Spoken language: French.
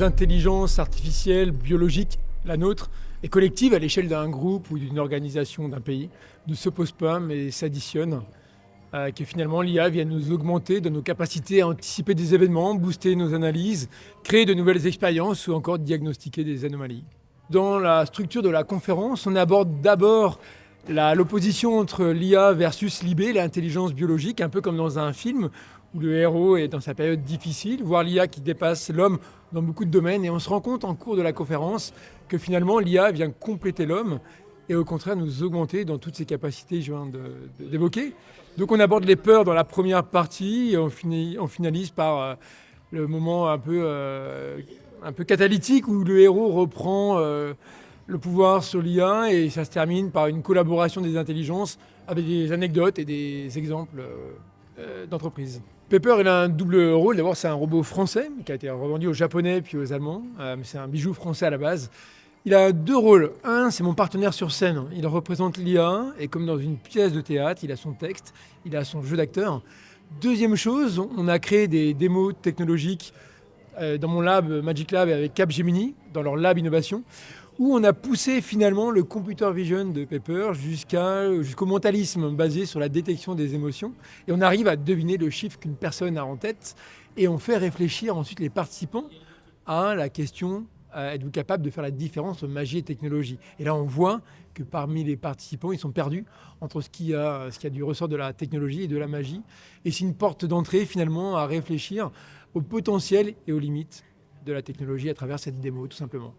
les intelligences artificielles, biologiques, la nôtre, et collective à l'échelle d'un groupe ou d'une organisation d'un pays, ne s'opposent pas mais s'additionnent. Que finalement l'IA vienne nous augmenter dans nos capacités à anticiper des événements, booster nos analyses, créer de nouvelles expériences ou encore diagnostiquer des anomalies. Dans la structure de la conférence, on aborde d'abord l'opposition entre l'IA versus l'IB, l'intelligence biologique, un peu comme dans un film où le héros est dans sa période difficile, voire l'IA qui dépasse l'homme dans beaucoup de domaines. Et on se rend compte en cours de la conférence que finalement l'IA vient compléter l'homme et au contraire nous augmenter dans toutes ces capacités que je viens d'évoquer. Donc on aborde les peurs dans la première partie et on finalise par le moment un peu catalytique où le héros reprend le pouvoir sur l'IA et ça se termine par une collaboration des intelligences avec des anecdotes et des exemples d'entreprises. Pepper, il a un double rôle. D'abord, c'est un robot français qui a été revendu aux Japonais puis aux Allemands. Mais c'est un bijou français à la base. Il a deux rôles. Un, c'est mon partenaire sur scène. Il représente l'IA et comme dans une pièce de théâtre, il a son texte, il a son jeu d'acteur. Deuxième chose, on a créé des démos technologiques dans mon lab Magic Lab avec Capgemini, dans leur lab innovation, où on a poussé finalement le computer vision de Pepper jusqu'au mentalisme basé sur la détection des émotions. Et on arrive à deviner le chiffre qu'une personne a en tête et on fait réfléchir ensuite les participants à la question êtes-vous capable de faire la différence entre magie et technologie? Et là, on voit que parmi les participants, ils sont perdus entre ce qui a du ressort de la technologie et de la magie. Et c'est une porte d'entrée finalement à réfléchir au potentiel et aux limites de la technologie à travers cette démo, tout simplement.